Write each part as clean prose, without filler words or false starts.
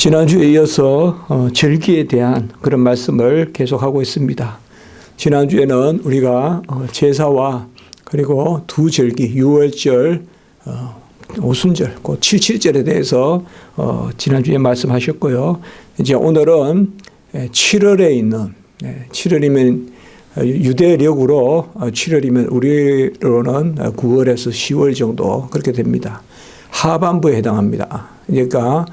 지난주에 이어서 절기에 대한 그런 말씀을 계속하고 있습니다. 지난주에는 우리가 제사와 그리고 두 절기, 유월절, 오순절, 그 77절에 대해서 지난주에 말씀하셨고요. 이제 오늘은 7월에 있는, 7월이면 유대력으로 7월이면 우리로는 9월에서 10월 정도 그렇게 됩니다. 하반부에 해당합니다. 그러니까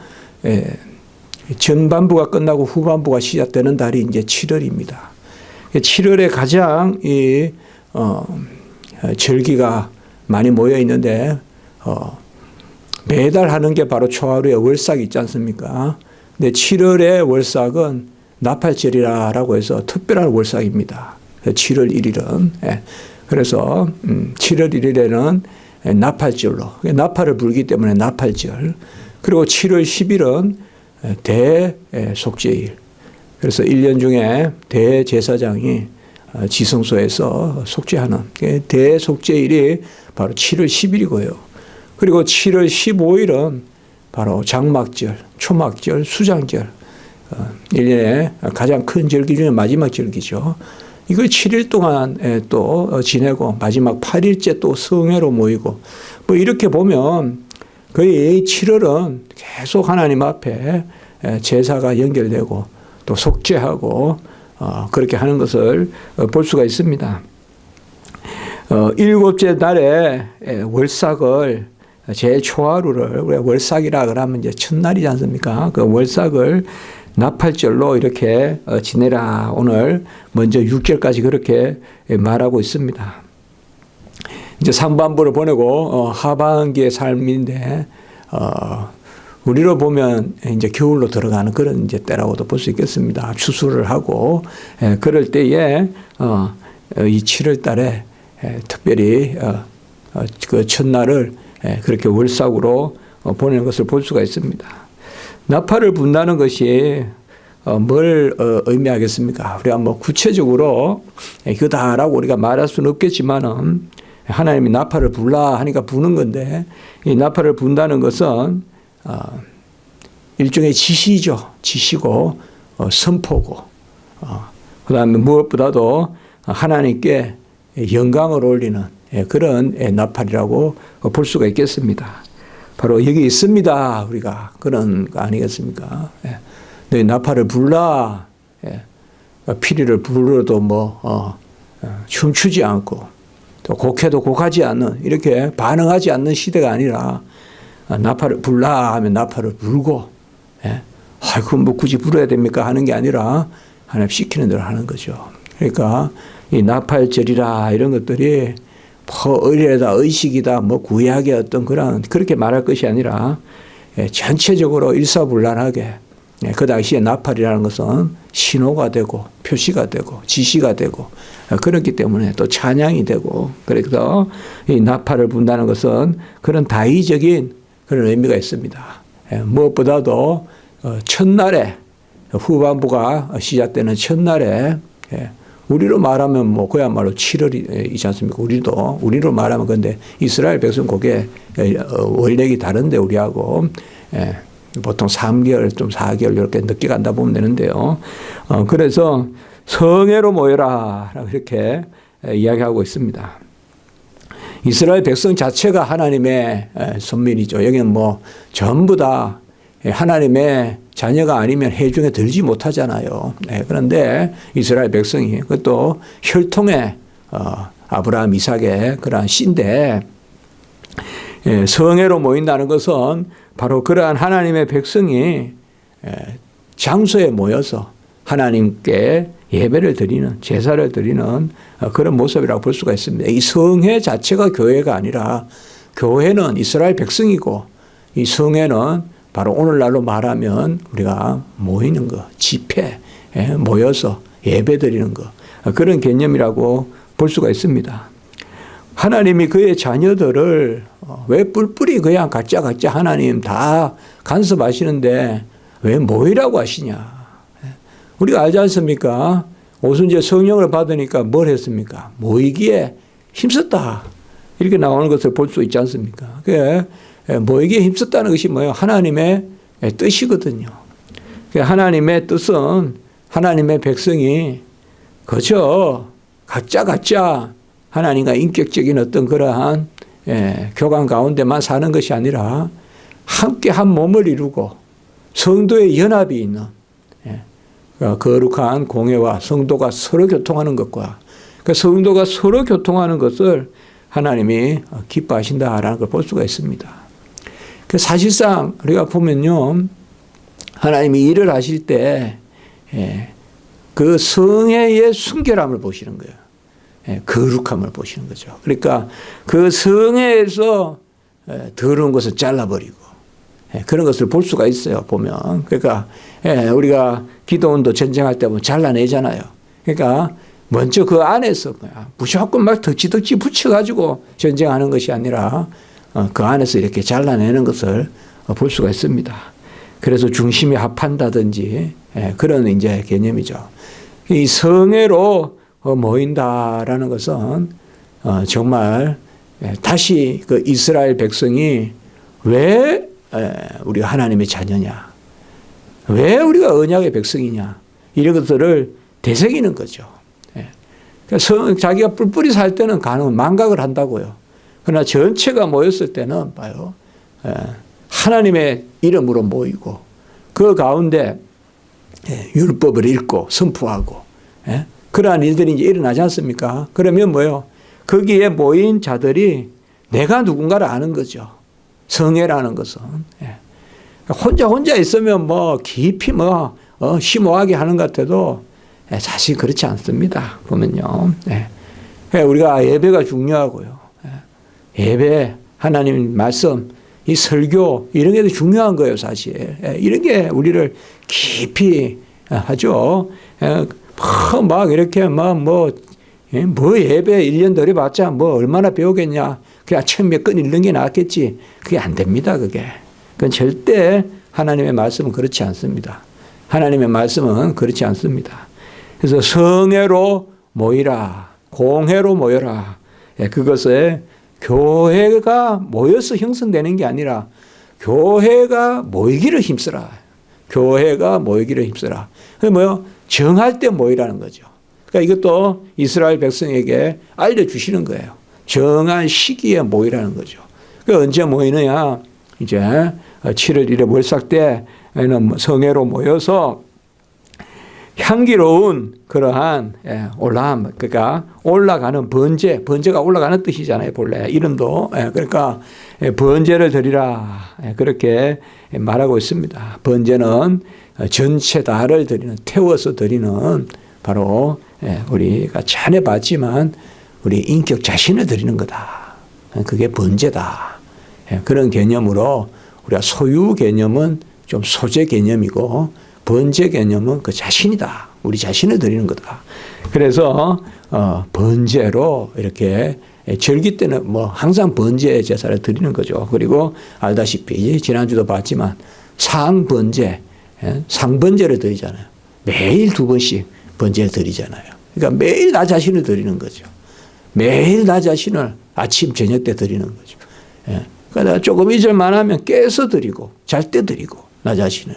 전반부가 끝나고 후반부가 시작되는 달이 이제 7월입니다. 7월에 가장 이 절기가 많이 모여 있는데 매달 하는 게 바로 초하루의 월삭이 있지 않습니까? 근데 7월의 월삭은 나팔절이라고 해서 특별한 월삭입니다. 7월 1일은. 그래서 7월 1일에는 나팔절로, 나팔을 불기 때문에 나팔절. 그리고 7월 10일은 대속죄일. 그래서 1년 중에 대제사장이 지성소에서 속죄하는 대속죄일이 바로 7월 10일이고요. 그리고 7월 15일은 바로 장막절, 초막절, 수장절. 1년에 가장 큰 절기 중에 마지막 절기죠. 이걸 7일 동안 또 지내고 마지막 8일째 또 성회로 모이고 뭐 이렇게 보면 거의 7월은 계속 하나님 앞에 제사가 연결되고 또 속죄하고 그렇게 하는 것을 볼 수가 있습니다. 일곱째 날에 월삭을 제일 초하루를 우리가 월삭이라 그러면 이제 첫날이지 않습니까? 그 월삭을 나팔절로 이렇게 지내라. 오늘 먼저 6절까지 그렇게 말하고 있습니다. 이제 상반부를 보내고 하반기의 삶인데 우리로 보면 이제 겨울로 들어가는 그런 이제 때라고도 볼 수 있겠습니다. 추수를 하고 그럴 때에 이 7월 달에 특별히 그 첫날을 그렇게 월삭으로 보내는 것을 볼 수가 있습니다. 나팔을 분다는 것이 뭘 의미하겠습니까? 우리가 뭐 구체적으로 이거다라고 우리가 말할 수는 없겠지만은 하나님이 나팔을 불라 하니까 부는 건데 이 나팔을 분다는 것은 일종의 지시죠. 지시고 선포고 그다음에 무엇보다도 하나님께 영광을 올리는 그런 나팔이라고 볼 수가 있겠습니다. 바로 여기 있습니다. 우리가 그런 거 아니겠습니까? 너희 나팔을 불라. 피리를 불러도 뭐 춤추지 않고 또 곡해도 곡하지 않는 이렇게 반응하지 않는 시대가 아니라 나팔을 불라 하면 나팔을 불고 그럼 뭐 굳이 불어야 됩니까 하는 게 아니라 하나님 시키는 대로 하는 거죠. 그러니까 이 나팔절이라 이런 것들이 뭐 의례다 의식이다 뭐 구약의 어떤 그렇게 말할 것이 아니라 전체적으로 일사불란하게 그 당시에 나팔이라는 것은 신호가 되고 표시가 되고 지시가 되고 그렇기 때문에 또 찬양이 되고 그래서 이 나팔을 분다는 것은 그런 다의적인 그런 의미가 있습니다. 무엇보다도 첫날에 후반부가 시작되는 첫날에 우리로 말하면 뭐 그야말로 7월이지 않습니까? 우리로 말하면 근데 이스라엘 백성 그게 원력이 다른데 우리하고 보통 3개월 좀 4개월 이렇게 늦게 간다 보면 되는데요. 그래서 성회로 모여라 이렇게 이야기하고 있습니다. 이스라엘 백성 자체가 하나님의 선민이죠. 여기는 뭐 전부 다 하나님의 자녀가 아니면 회중에 들지 못하잖아요. 그런데 이스라엘 백성이 그것도 혈통의 아브라함, 이삭의 그러한 씨인데 성회로 모인다는 것은 바로 그러한 하나님의 백성이 장소에 모여서 하나님께 예배를 드리는 제사를 드리는 그런 모습이라고 볼 수가 있습니다. 이 성회 자체가 교회가 아니라 교회는 이스라엘 백성이고 이 성회는 바로 오늘날로 말하면 우리가 모이는 거, 집회, 모여서 예배 드리는 거 그런 개념이라고 볼 수가 있습니다. 하나님이 그의 자녀들을 왜 뿔뿔이 그냥 각자 하나님 다 간섭하시는데 왜 모이라고 하시냐. 우리가 알지 않습니까? 오순절 성령을 받으니까 뭘 했습니까? 모이기에 힘썼다. 이렇게 나오는 것을 볼 수 있지 않습니까? 모이기에 힘썼다는 것이 뭐예요? 하나님의 뜻이거든요. 하나님의 뜻은 하나님의 백성이 그저 각자 하나님과 인격적인 어떤 그러한 교감 가운데만 사는 것이 아니라 함께 한 몸을 이루고 성도의 연합이 있는 거룩한 공예와 성도가 서로 교통하는 것과 그 성도가 서로 교통하는 것을 하나님이 기뻐하신다라는 걸 볼 수가 있습니다. 사실상 우리가 보면요, 하나님이 일을 하실 때 그 성회의 순결함을 보시는 거예요. 거룩함을 보시는 거죠. 그러니까 그 성회에서 더러운 것을 잘라버리고 그런 것을 볼 수가 있어요, 보면. 그러니까 우리가 기도원도 전쟁할 때 보면 잘라내잖아요. 그러니까 먼저 그 안에서 무조건 막 덕지덕지 붙여가지고 전쟁하는 것이 아니라 그 안에서 이렇게 잘라내는 것을 볼 수가 있습니다. 그래서 중심이 합한다든지 그런 이제 개념이죠. 이 성회로 모인다라는 것은 정말 다시 그 이스라엘 백성이 왜 우리가 하나님의 자녀냐, 왜 우리가 언약의 백성이냐, 이런 것들을 되새기는 거죠. 그래서 자기가 뿔뿔이 살 때는 가능한 망각을 한다고요. 그러나 전체가 모였을 때는 봐요, 하나님의 이름으로 모이고 그 가운데 율법을 읽고 선포하고 그러한 일들이 이제 일어나지 않습니까? 그러면 뭐요? 거기에 모인 자들이 내가 누군가를 아는 거죠. 성회라는 것은. 혼자 있으면 뭐 깊이 심오하게 하는 것 같아도 사실 그렇지 않습니다. 보면요. 우리가 예배가 중요하고요. 예배, 하나님 말씀, 이 설교, 이런 게 중요한 거예요, 사실. 이런 게 우리를 깊이 하죠. 막 이렇게 뭐 예배 1년 들여봤자 뭐 얼마나 배우겠냐. 그냥 책 몇 권 읽는 게 낫겠지. 그게 안 됩니다, 그게. 그건 절대 하나님의 말씀은 그렇지 않습니다. 하나님의 말씀은 그렇지 않습니다. 그래서 성회로 모이라, 공회로 모여라. 그것에 교회가 모여서 형성되는 게 아니라 교회가 모이기를 힘쓰라. 교회가 모이기를 힘쓰라. 그게 뭐요? 정할 때 모이라는 거죠. 그러니까 이것도 이스라엘 백성에게 알려주시는 거예요. 정한 시기에 모이라는 거죠. 그러니까 언제 모이느냐? 이제 7월 1일 월삭 때에는 성회로 모여서 향기로운 그러한 올라감, 그러니까 올라가는 번제가 올라가는 뜻이잖아요, 본래 이름도. 그러니까 번제를 드리라, 그렇게 말하고 있습니다. 번제는 전체 다를 드리는, 태워서 드리는, 바로 우리가 전에 봤지만 우리 인격 자신을 드리는 거다. 그게 번제다. 그런 개념으로 우리가 소유 개념은 좀 소재 개념이고 번제 개념은 그 자신이다. 우리 자신을 드리는 거다. 그래서 번제로 이렇게 절기 때는 뭐 항상 번제 제사를 드리는 거죠. 그리고 알다시피 지난주도 봤지만 상번제, 상번제를 드리잖아요. 매일 2번씩 번제를 드리잖아요. 그러니까 매일 나 자신을 드리는 거죠. 매일 나 자신을 아침 저녁 때 드리는 거죠. 그러니까 조금 잊을만 하면 깨서 드리고 잘 때 드리고 나 자신을.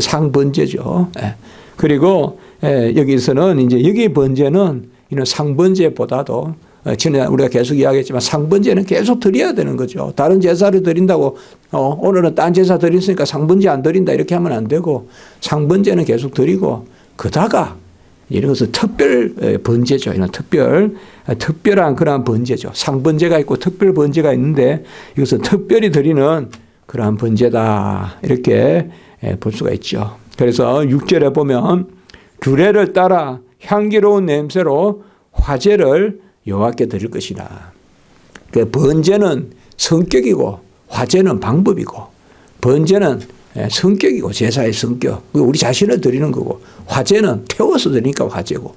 상번제죠. 그리고 여기서는 이제 여기 번제는 이런 상번제보다도 지난 우리가 계속 이야기했지만 상번제는 계속 드려야 되는 거죠. 다른 제사를 드린다고 오늘은 딴 제사 드렸으니까 상번제 안 드린다 이렇게 하면 안 되고 상번제는 계속 드리고 그다가 이런 것은 특별 번제죠. 이런 특별한 그러한 번제죠. 상번제가 있고 특별 번제가 있는데 이것은 특별히 드리는 그러한 번제다. 이렇게 볼 수가 있죠. 그래서 6절에 보면 규례를 따라 향기로운 냄새로 화제를 여호와께 드릴 것이다. 그 번제는 성격이고 화제는 방법이고 번제는 성격이고 제사의 성격. 우리 자신을 드리는 거고 화제는 태워서 드리니까 화제고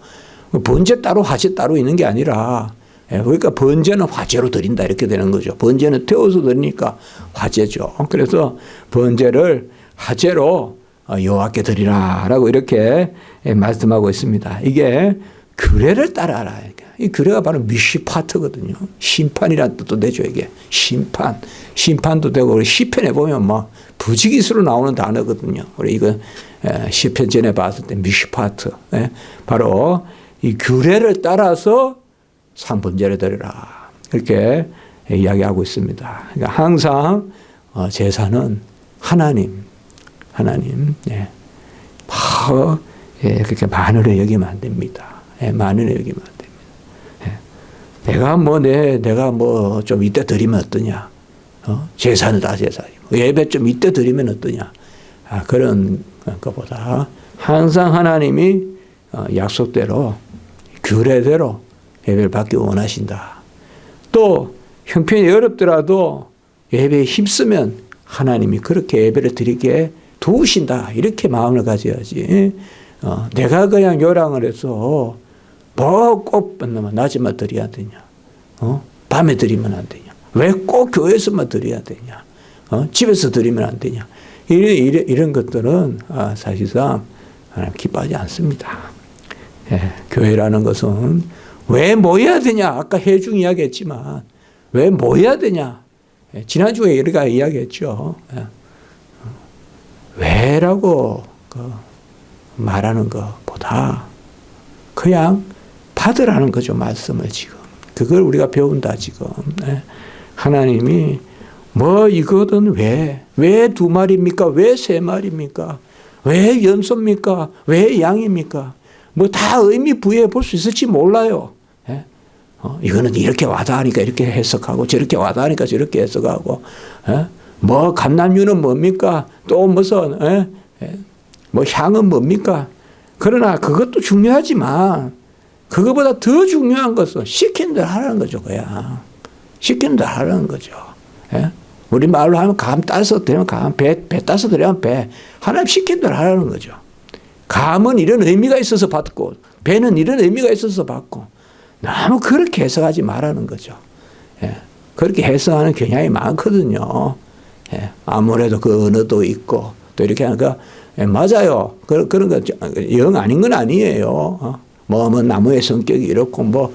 번제 따로 화제 따로 있는 게 아니라 그러니까 번제는 화제로 드린다 이렇게 되는 거죠. 번제는 태워서 드리니까 화제죠. 그래서 번제를 화제로 여호와께 드리라라고 이렇게 말씀하고 있습니다. 이게 규례를 따라라. 이 규례가 바로 미시파트거든요. 심판이라는 뜻도 되죠, 이게. 심판. 심판도 되고, 우리 시편에 보면 뭐, 부지기수로 나오는 단어거든요. 우리 이거 시편 전에 봤을 때 미시파트. 예? 바로 이 규례를 따라서 상분제를 드리라. 이렇게 이야기하고 있습니다. 그러니까 항상 제사는 하나님. 예. 그렇게 만으로 여기면 안 됩니다. 예, 만으로 여기면 안 됩니다. 예. 내가 뭐 좀 이때 드리면 어떠냐? 제사는 다 제사이고 예배 좀 이때 드리면 어떠냐? 그런 것보다 항상 하나님이 약속대로 규례대로 예배를 받기 원하신다. 또 형편이 어렵더라도 예배에 힘쓰면 하나님이 그렇게 예배를 드리게 도우신다. 이렇게 마음을 가져야지. 내가 그냥 요랑을 해서 뭐 꼭 낮에만 드려야 되냐? 밤에 드리면 안 되냐? 왜 꼭 교회에서만 드려야 되냐? 집에서 드리면 안 되냐? 이런 것들은 사실상 하나님 기뻐하지 않습니다. 예, 교회라는 것은 왜 모여야 되냐? 아까 해중 이야기했지만 왜 모여야 되냐? 예, 지난주에 우리가 이야기했죠. 예. 왜라고 말하는 것보다 그냥 받으라는 거죠. 말씀을 지금. 그걸 우리가 배운다 지금. 예. 하나님이 뭐 이거든 왜 2마리입니까? 왜 3마리입니까? 왜 염소입니까? 왜 양입니까? 뭐 다 의미 부여해 볼 수 있을지 몰라요. 예? 이거는 이렇게 와닿으니까 이렇게 해석하고 저렇게 와닿으니까 저렇게 해석하고 예? 뭐 감람류는 뭡니까? 또 무슨 뭐 향은 뭡니까? 그러나 그것도 중요하지만 그것보다 더 중요한 것은 시키는 대로 하라는 거죠. 그냥 시키는 대로 하라는 거죠. 예? 우리 말로 하면 감 따서 드리면 감, 배 따서 드리면 배. 하나님 시키는 대로 하라는 거죠. 감은 이런 의미가 있어서 받고 배는 이런 의미가 있어서 받고 너무 그렇게 해석하지 말라는 거죠. 예. 그렇게 해석하는 경향이 많거든요. 예. 아무래도 그 언어도 있고 또 이렇게 하니까 예, 맞아요. 그런 거 영 아닌 건 아니에요. 뭐 나무의 성격이 이렇고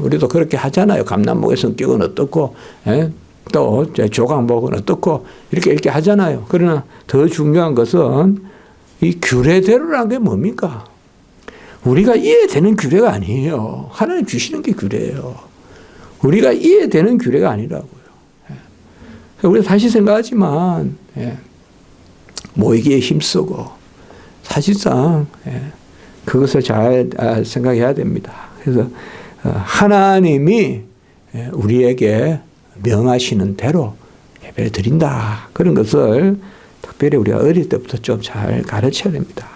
우리도 그렇게 하잖아요. 감나무의 성격은 어떻고 예? 또 조각목은 어떻고 이렇게 하잖아요. 그러나 더 중요한 것은 이 규례대로라는 게 뭡니까? 우리가 이해되는 규례가 아니에요. 하나님 주시는 게 규례예요. 우리가 이해되는 규례가 아니라고요. 우리가 다시 생각하지만 모이기에 힘쓰고 사실상 그것을 잘 생각해야 됩니다. 그래서 하나님이 우리에게 명하시는 대로 예배를 드린다. 그런 것을 특별히 우리가 어릴 때부터 좀 잘 가르쳐야 됩니다.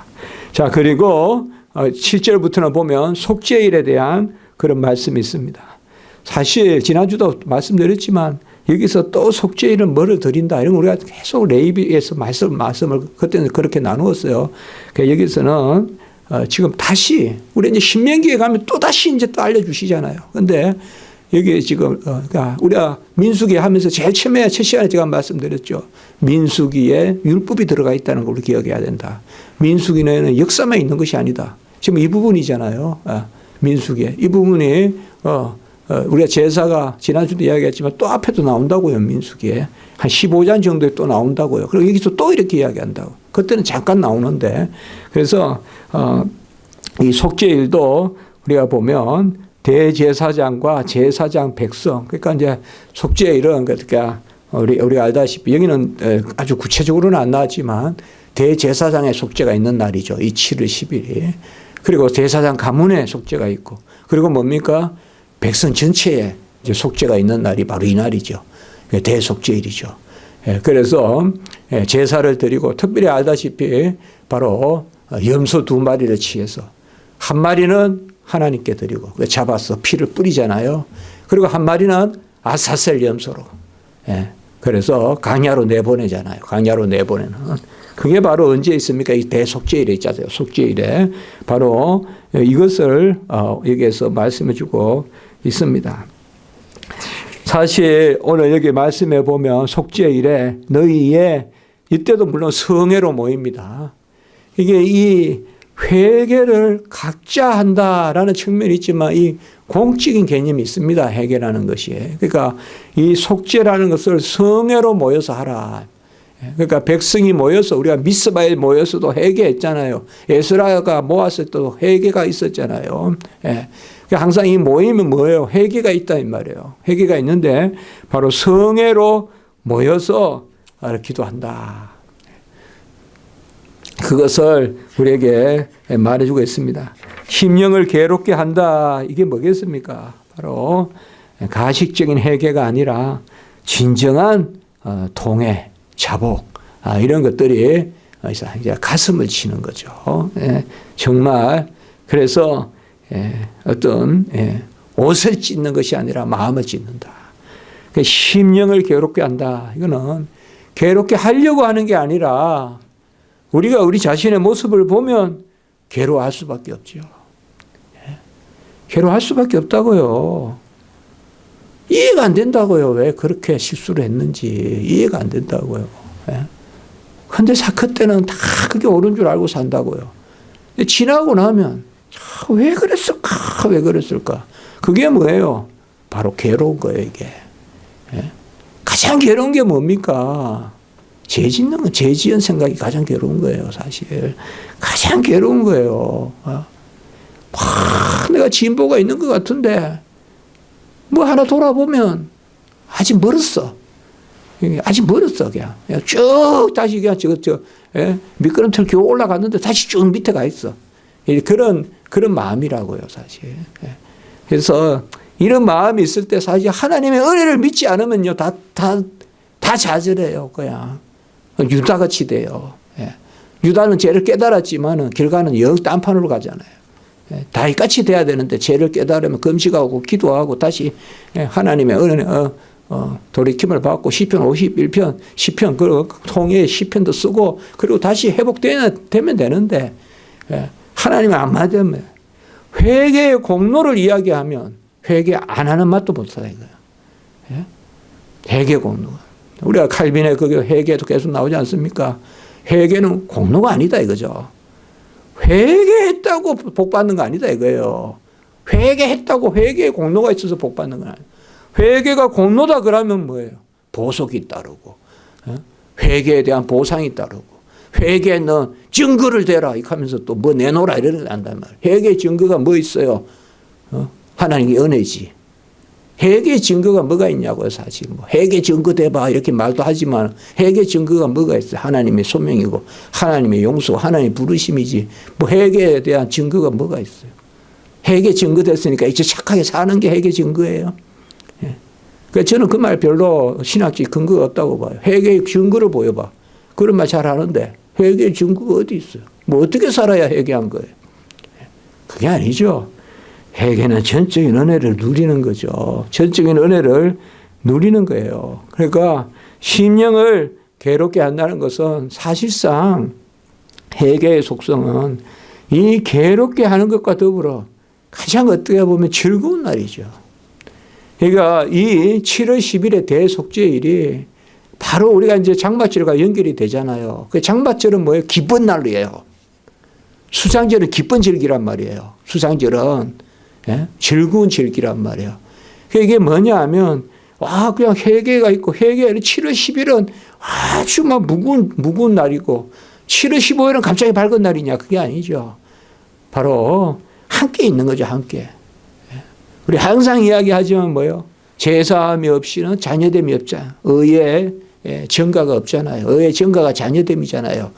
자, 그리고 7절부터는 보면 속죄일에 대한 그런 말씀이 있습니다. 사실 지난주도 말씀드렸지만 여기서 또 속죄일은 뭐를 드린다 이런 거 우리가 계속 레위기에서 말씀을 그때는 그렇게 나누었어요. 그러니까 여기서는 지금 다시 우리 이제 신명기에 가면 또 다시 이제 또 알려주시잖아요. 근데 여기 지금 그러니까 우리가 민수기 하면서 제일 처음에 첫 시간에 제가 말씀드렸죠. 민수기에 율법이 들어가 있다는 걸 우리 기억해야 된다. 민수기는 역사만 있는 것이 아니다. 지금 이 부분이잖아요. 민수기에 이 부분이 우리가 제사가 지난주도 이야기했지만 또 앞에도 나온다고요. 민수기에 한 15장 정도에 또 나온다고요. 그리고 여기서 또 이렇게 이야기한다고. 그때는 잠깐 나오는데 그래서 이 속죄일도 우리가 보면 대제사장과 제사장 백성 그러니까 이제 속죄일은 그러니까 우리가 알다시피 여기는 아주 구체적으로는 안 나왔지만 대제사장의 속죄가 있는 날이죠. 이 7월 10일이. 그리고 제사장 가문의 속죄가 있고 그리고 뭡니까? 백성 전체에 이제 속죄가 있는 날이 바로 이 날이죠. 대속죄일이죠. 그래서 제사를 드리고 특별히 알다시피 바로 염소 2마리를 취해서 한 마리는 하나님께 드리고 잡아서 피를 뿌리잖아요. 그리고 한 마리는 아사셀 염소로 그래서 강야로 내보내잖아요. 강야로 내보내는 그게 바로 언제 있습니까? 이 대속죄일에 있잖아요. 속죄일에 바로 이것을 여기에서 말씀해 주고 있습니다. 사실 오늘 여기 말씀해 보면 속죄일에 너희의 이때도 물론 성회로 모입니다. 이게 이 회개를 각자 한다라는 측면이 있지만 이 공적인 개념이 있습니다. 회개라는 것이. 그러니까 이 속죄라는 것을 성회로 모여서 하라. 그러니까 백성이 모여서 우리가 미스바에 모여서도 회개했잖아요. 에스라가 모았을 때도 회개가 있었잖아요. 예. 항상 이 모임은 뭐예요? 회개가 있다 이 말이에요. 회개가 있는데 바로 성회로 모여서 기도한다. 그것을 우리에게 말해주고 있습니다. 심령을 괴롭게 한다. 이게 뭐겠습니까? 바로 가식적인 회개가 아니라 진정한 통회, 자복 이런 것들이 이제 가슴을 치는 거죠. 정말 그래서 어떤 옷을 찢는 것이 아니라 마음을 찢는다. 심령을 괴롭게 한다. 이거는 괴롭게 하려고 하는 게 아니라 우리가 우리 자신의 모습을 보면 괴로워할 수밖에 없죠. 괴로워할 수밖에 없다고요. 이해가 안 된다고요. 왜 그렇게 실수를 했는지 이해가 안 된다고요. 그런데 그때는 다 그게 옳은 줄 알고 산다고요. 지나고 나면 왜 그랬을까? 왜 그랬을까? 그게 뭐예요? 바로 괴로운 거예요, 이게. 가장 괴로운 게 뭡니까? 죄 짓는 건, 죄 지은 생각이 가장 괴로운 거예요, 사실. 가장 괴로운 거예요. 내가 진보가 있는 것 같은데, 뭐 하나 돌아보면, 아직 멀었어. 아직 멀었어, 그냥. 쭉 다시 그냥 미끄럼틀 기어 올라갔는데 다시 쭉 밑에 가 있어. 그런 마음이라고요, 사실. 그래서 이런 마음이 있을 때 사실 하나님의 은혜를 믿지 않으면요, 다 좌절해요, 그냥. 유다같이 돼요. 유다는 죄를 깨달았지만 결과는 영 딴판으로 가잖아요. 다윗같이 돼야 되는데 죄를 깨달으면 금식하고 기도하고 다시 하나님의 은혜, 돌이킴을 받고 시편 51편, 시편, 그 통해 시편도 쓰고 그리고 다시 회복되면 되는데 하나님의 안 맞으면 회개의 공로를 이야기하면 회개 안 하는 맛도 못 살아요. 회개 공로가. 우리가 칼빈의 그 회개도 계속 나오지 않습니까? 회개는 공로가 아니다 이거죠. 회개했다고 복 받는 거 아니다 이거예요. 회개했다고 회개의 공로가 있어서 복 받는 건 아니에요. 회개가 공로다 그러면 뭐예요? 보석이 따르고 회개에 대한 보상이 따르고 회개는 증거를 대라 이렇게 하면서 또 뭐 내놓으라 이러는 게 안단 말이에요. 회개의 증거가 뭐 있어요? 하나님의 은혜지. 회개의 증거가 뭐가 있냐고요, 사실. 뭐 회개 증거 대봐 이렇게 말도 하지만 회개 증거가 뭐가 있어요? 하나님의 소명이고 하나님의 용서고 하나님의 부르심이지. 뭐 회개에 대한 증거가 뭐가 있어요? 회개 증거 됐으니까 이제 착하게 사는 게 회개 증거예요. 그러니까 저는 그 말 별로 신학적 근거가 없다고 봐요. 회개의 증거를 보여봐. 그런 말 잘 하는데 회개의 증거가 어디 있어요? 뭐 어떻게 살아야 회개한 거예요? 그게 아니죠. 회개는 전적인 은혜를 누리는 거죠. 전적인 은혜를 누리는 거예요. 그러니까 심령을 괴롭게 한다는 것은 사실상 회개의 속성은 이 괴롭게 하는 것과 더불어 가장 어떻게 보면 즐거운 날이죠. 그러니까 이 7월 10일의 대속죄일이 바로 우리가 이제 장마절과 연결이 되잖아요. 그 장마절은 뭐예요? 기쁜 날이에요. 수장절은 기쁜 절기란 말이에요. 수장절은 즐거운 절기란 말이에요. 이게 뭐냐 하면 그냥 회개가 있고 7월 10일은 아주 막 무거운 날이고 7월 15일은 갑자기 밝은 날이냐 그게 아니죠. 바로 함께 있는 거죠. 함께. 우리 항상 이야기하지만 뭐예요? 제사함이 없이는 자녀됨이 없잖아요. 의의 정가가 없잖아요. 의의 정가가 자녀됨이잖아요.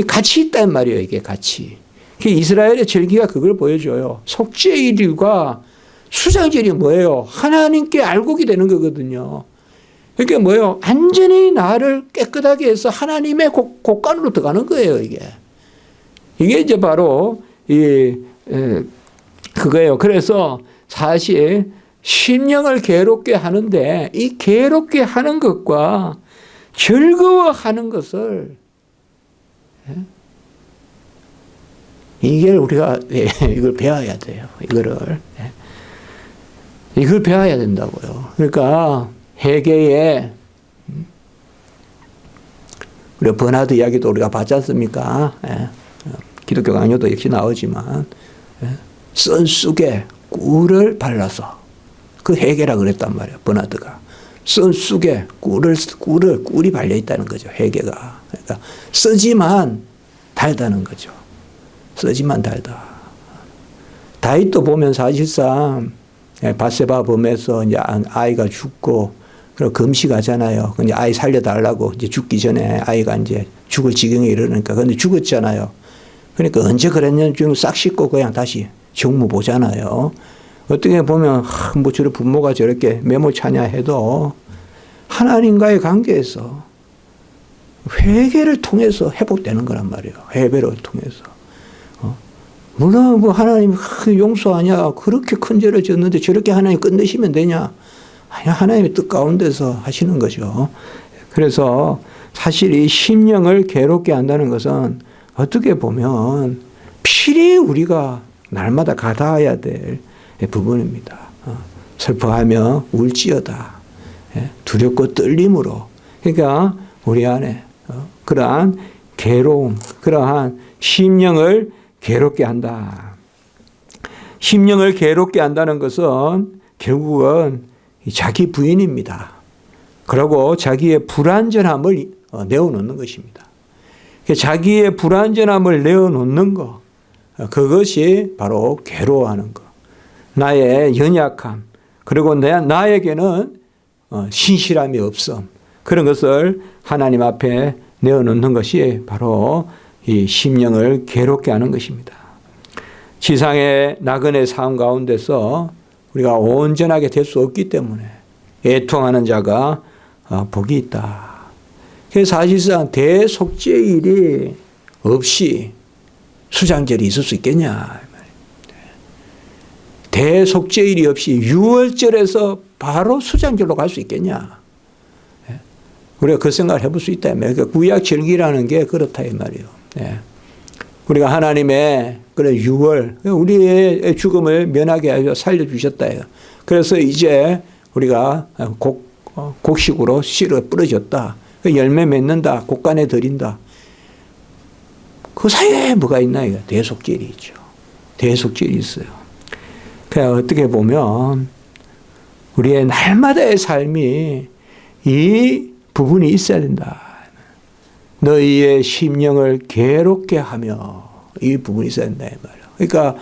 같이 있단 말이에요. 이게 같이. 이스라엘의 절기가 그걸 보여줘요. 속죄일과 수장절이 뭐예요? 하나님께 알곡이 되는 거거든요. 그게 뭐예요? 완전히 나를 깨끗하게 해서 하나님의 곳간으로 들어가는 거예요. 이게 이제 바로 그거예요. 그래서 사실 심령을 괴롭게 하는데 이 괴롭게 하는 것과 즐거워하는 것을 이걸 우리가 이걸 배워야 돼요. 이걸 배워야 된다고요. 그러니까 회개에 우리가 버나드 이야기도 우리가 봤지 않습니까? 기독교 강요도 역시 나오지만 선 쑥에 꿀을 발라서 그 해계라 그랬단 말이에요. 버나드가. 선 쑥에 꿀이 발려 있다는 거죠. 해계가. 그러니까 쓰지만 달다는 거죠. 쓰지만 달다. 다윗도 보면 사실상 밧세바 범에서 이제 아이가 죽고 그리고 금식하잖아요. 근데 아이 살려달라고 이제 죽기 전에 아이가 이제 죽을 지경에 이르니까 근데 죽었잖아요. 그러니까 언제 그랬냐면 좀 싹 씻고 그냥 다시 정무 보잖아요. 어떻게 보면 뭐 저런 부모가 저렇게 매몰차냐 해도 하나님과의 관계에서 회개를 통해서 회복되는 거란 말이에요. 회개를 통해서. 물론 뭐 하나님 용서하냐 그렇게 큰 죄를 지었는데 저렇게 하나님 끝내시면 되냐. 하나님의 뜻 가운데서 하시는 거죠. 그래서 사실 이 심령을 괴롭게 한다는 것은 어떻게 보면 필히 우리가 날마다 가다해야 될 부분입니다. 슬퍼하며 울지어다. 두렵고 떨림으로. 그러니까 우리 안에 그러한 괴로움, 그러한 심령을 괴롭게 한다. 심령을 괴롭게 한다는 것은 결국은 자기 부인입니다. 그리고 자기의 불완전함을 내어놓는 것입니다. 자기의 불완전함을 내어놓는 것, 그것이 바로 괴로워하는 것. 나의 연약함, 그리고 나에게는 신실함이 없음. 그런 것을 하나님 앞에 내어놓는 것이 바로 이 심령을 괴롭게 하는 것입니다. 지상의 나그네 삶 가운데서 우리가 온전하게 될 수 없기 때문에 애통하는 자가 복이 있다. 그래서 사실상 대속죄일이 없이 수장절이 있을 수 있겠냐. 대속죄일이 없이 유월절에서 바로 수장절로 갈 수 있겠냐. 우리가 그 생각을 해볼 수 있다. 그러니까 구약 절기라는 게 그렇다 이 말이에요. 우리가 하나님의 그런 유월, 우리의 죽음을 면하게 하여 살려주셨다. 그래서 이제 우리가 곡식으로 씨를 뿌려줬다. 열매 맺는다. 곡간에 들인다. 그 사이에 뭐가 있나? 대속죄일이 있죠. 대속죄일이 있어요. 그냥 어떻게 보면 우리의 날마다의 삶이 이 부분이 있어야 된다. 너희의 심령을 괴롭게 하며 이 부분이 있어야 된다. 이 말이야. 그러니까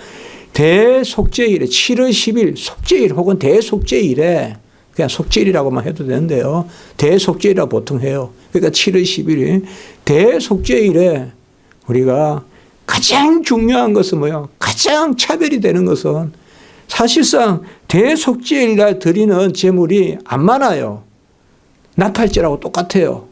대속죄일에 7월 10일 속죄일 혹은 대속죄일에 그냥 속죄일이라고만 해도 되는데요. 대속죄일이라고 보통 해요. 그러니까 7월 10일이 대속죄일에 우리가 가장 중요한 것은 뭐예요? 가장 차별이 되는 것은 사실상 대속죄일날 드리는 제물이 안 많아요. 나팔절하고 똑같아요.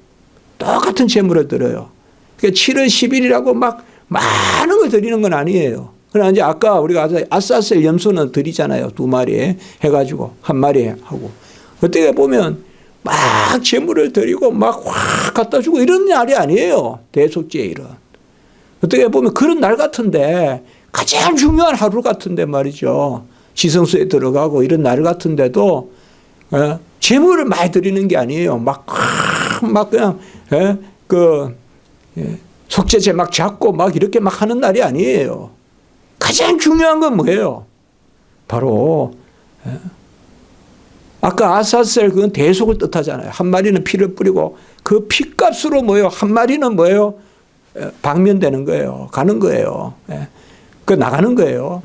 똑같은 제물을 드려요. 그러니까 7월 10일이라고 막 많은 걸 드리는 건 아니에요. 그러나 이제 아까 우리가 아사셀 염소는 드리잖아요. 2마리 해가지고 1마리 하고. 어떻게 보면 막 제물을 드리고 막 확 갖다 주고 이런 날이 아니에요. 대속죄일은. 어떻게 보면 그런 날 같은데 가장 중요한 하루 같은데 말이죠. 지성소에 들어가고 이런 날 같은데도 제물을 많이 드리는 게 아니에요. 막 그냥 속죄제 막 잡고 막 이렇게 막 하는 날이 아니에요. 가장 중요한 건 뭐예요? 바로 아까 아사셀 그건 대속을 뜻하잖아요. 한 마리는 피를 뿌리고 그 피값으로 뭐예요? 한 마리는 뭐예요? 방면되는 거예요. 가는 거예요. 그 나가는 거예요.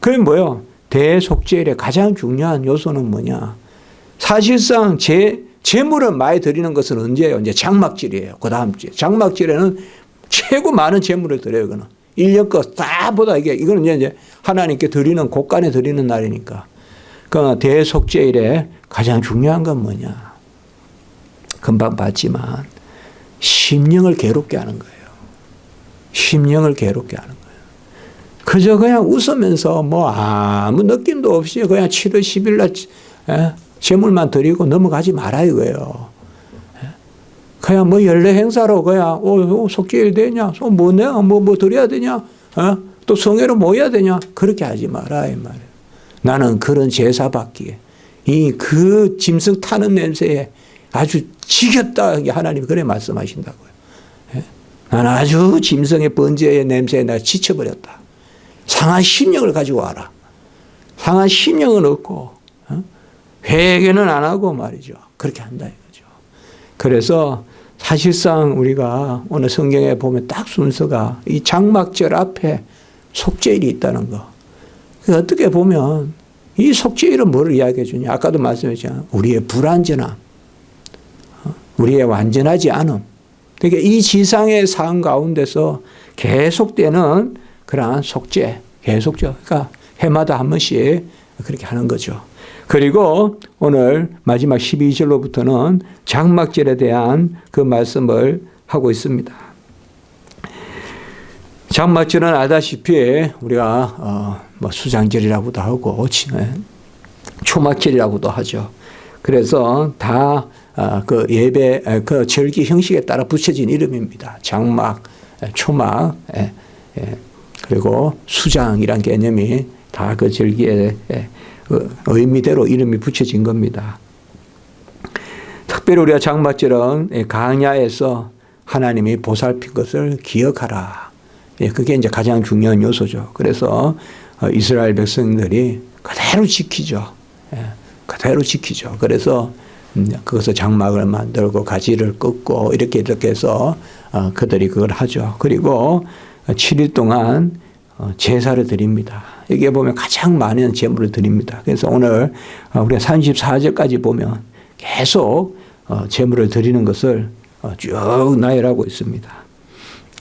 그게 뭐예요? 대속죄일의 가장 중요한 요소는 뭐냐? 사실상 제물을 많이 드리는 것은 언제예요? 이제 장막절이에요. 그 다음 주에. 장막절에는 최고 많은 제물을 드려요. 이거는. 1년 거 다 보다 이거는 이제 하나님께 드리는 곡간에 드리는 날이니까. 그 대속죄일에 가장 중요한 건 뭐냐? 금방 봤지만 심령을 괴롭게 하는 거예요. 심령을 괴롭게 하는 거예요. 그저 그냥 웃으면서 뭐 아무 느낌도 없이 그냥 7월 10일 날 제물만 드리고 넘어가지 말아 이거예요. 그냥 뭐 연례 행사로 그냥 속죄일 되냐? 뭐 드려야 되냐? 또 성회로 모여야 되냐? 그렇게 하지 마라 이 말이에요. 나는 그런 제사 받기에 그 짐승 타는 냄새에 아주 지겹다 하나님이 그래 말씀하신다고요. 나는 아주 짐승의 번제의 냄새에 내가 지쳐버렸다. 상한 심령을 가지고 와라. 상한 심령은 없고 회개는 안 하고 말이죠. 그렇게 한다 이거죠. 그래서 사실상 우리가 오늘 성경에 보면 딱 순서가 이 장막절 앞에 속죄일이 있다는 거. 어떻게 보면 이 속죄일은 뭐를 이야기해 주냐. 아까도 말씀했잖아요. 우리의 불완전함, 우리의 완전하지 않음. 그러니까 이 지상의 삶 가운데서 계속되는 그러한 속죄, 계속죠. 그러니까 해마다 한 번씩 그렇게 하는 거죠. 그리고 오늘 마지막 12절로부터는 장막절에 대한 그 말씀을 하고 있습니다. 장막절은 알다시피 우리가 뭐 수장절이라고도 하고 초막절이라고도 하죠. 그래서 다 그 예배 그 절기 형식에 따라 붙여진 이름입니다. 장막, 초막, 그리고 수장이란 개념이 다 그 절기의 의미대로 이름이 붙여진 겁니다. 특별히 우리가 장막절은 광야에서 하나님이 보살핀 것을 기억하라. 그게 이제 가장 중요한 요소죠. 그래서 이스라엘 백성들이 그대로 지키죠. 그대로 지키죠. 그래서 그것을 장막을 만들고 가지를 꺾고 이렇게 해서 그들이 그걸 하죠. 그리고 7일 동안 제사를 드립니다. 여기에 보면 가장 많은 제물을 드립니다. 그래서 오늘 우리가 34절까지 보면 계속 제물을 드리는 것을 쭉 나열하고 있습니다.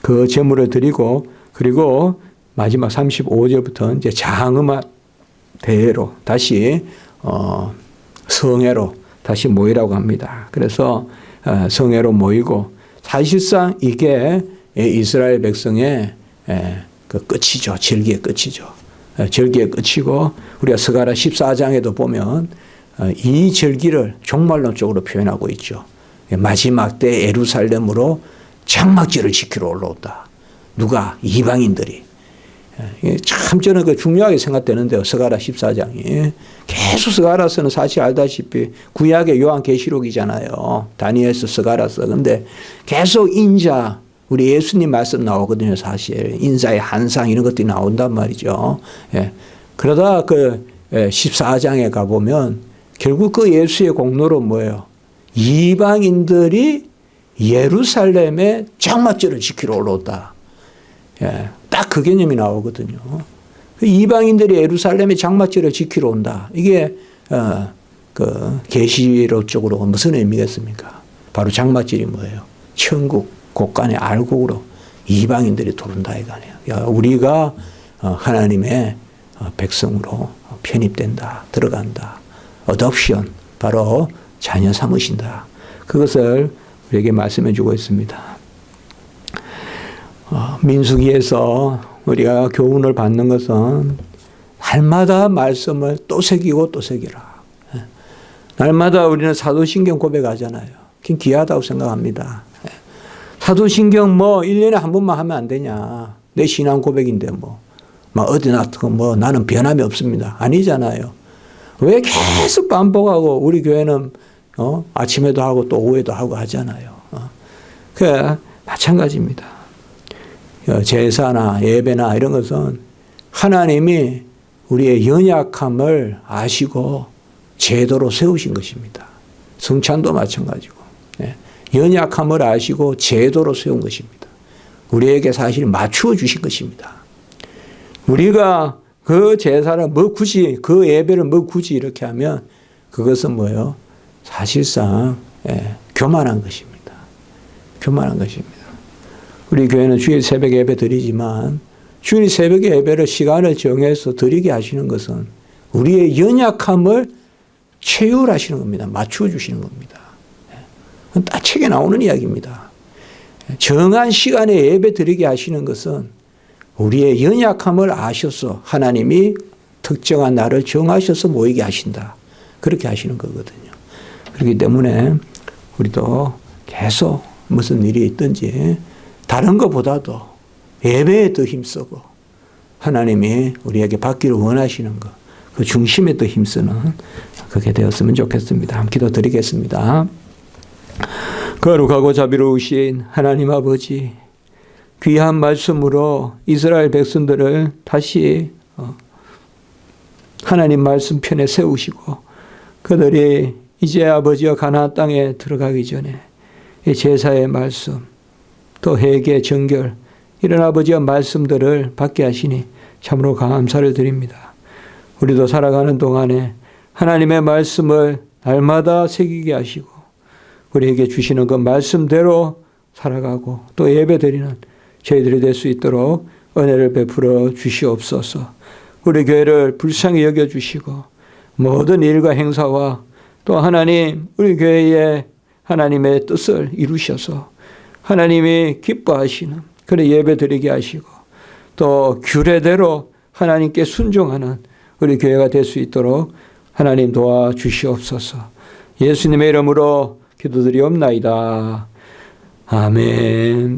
그 제물을 드리고 그리고 마지막 35절부터 이제 장음한 대회로 다시 성회로 다시 모이라고 합니다. 그래서 성회로 모이고 사실상 이게 이스라엘 백성의 그 끝이죠. 절기의 끝이죠. 절기의 끝이고 우리가 스가랴 14장에도 보면 이 절기를 종말론적으로 표현하고 있죠. 마지막 때 예루살렘으로 장막절을 지키러 올라온다. 누가? 이방인들이. 참 저는 그 중요하게 생각되는데요. 스가랴 14장이. 계속 스가랴서는 사실 알다시피 구약의 요한계시록이잖아요. 다니엘서 스가랴서. 근데 계속 인자, 우리 예수님 말씀 나오거든요. 사실. 인자의 한상 이런 것들이 나온단 말이죠. 그러다 그 14장에 가보면 결국 그 예수의 공로로 뭐예요? 이방인들이 예루살렘에 장막절을 지키러 올라온다. 딱 그 개념이 나오거든요. 이방인들이 예루살렘에 장막절을 지키러 온다. 이게 그 계시록 쪽으로 무슨 의미겠습니까? 바로 장막절이 뭐예요? 천국 곳간의 알곡으로 이방인들이 들어온다 이거네요. 우리가 하나님의 백성으로 편입된다, 들어간다. 어덕션, 바로 자녀 삼으신다. 그것을 우리에게 말씀해 주고 있습니다. 민수기에서 우리가 교훈을 받는 것은 날마다 말씀을 또 새기고 또 새기라. 날마다 우리는 사도신경 고백하잖아요. 그건 귀하다고 생각합니다. 사도신경 뭐 1년에 한 번만 하면 안 되냐. 내 신앙 고백인데 막 어디 뭐 나는 변함이 없습니다. 아니잖아요. 왜 계속 반복하고 우리 교회는 아침에도 하고 또 오후에도 하고 하잖아요. 그 마찬가지입니다. 제사나 예배나 이런 것은 하나님이 우리의 연약함을 아시고 제도로 세우신 것입니다. 성찬도 마찬가지고. 연약함을 아시고 제도로 세운 것입니다. 우리에게 사실 맞추어 주신 것입니다. 우리가 그 제사를 굳이 그 예배를 굳이 이렇게 하면 그것은 뭐예요? 사실상 교만한 것입니다. 교만한 것입니다. 우리 교회는 주일 새벽 예배 드리지만 주일 새벽 예배를 시간을 정해서 드리게 하시는 것은 우리의 연약함을 채울하시는 겁니다. 맞추어 주시는 겁니다. 딱 책에 나오는 이야기입니다. 정한 시간에 예배 드리게 하시는 것은 우리의 연약함을 아셔서 하나님이 특정한 날을 정하셔서 모이게 하신다. 그렇게 하시는 거거든요. 그렇기 때문에 우리도 계속 무슨 일이 있든지 다른 것보다도 예배에 더 힘쓰고 하나님이 우리에게 받기를 원하시는 것, 그 중심에 더 힘쓰는 그게 되었으면 좋겠습니다. 함께 기도드리겠습니다. 거룩하고 자비로우신 하나님 아버지, 귀한 말씀으로 이스라엘 백성들을 다시 하나님 말씀 편에 세우시고 그들이 이제 아버지와 가나안 땅에 들어가기 전에 이 제사의 말씀 또 회개 정결 이런 아버지의 말씀들을 받게 하시니 참으로 감사를 드립니다. 우리도 살아가는 동안에 하나님의 말씀을 날마다 새기게 하시고 우리에게 주시는 그 말씀대로 살아가고 또 예배드리는 저희들이 될 수 있도록 은혜를 베풀어 주시옵소서. 우리 교회를 불쌍히 여겨주시고 모든 일과 행사와 또 하나님 우리 교회에 하나님의 뜻을 이루셔서 하나님이 기뻐하시는 그런 예배드리게 하시고 또 규례대로 하나님께 순종하는 우리 교회가 될 수 있도록 하나님 도와주시옵소서. 예수님의 이름으로 기도드리옵나이다. 아멘.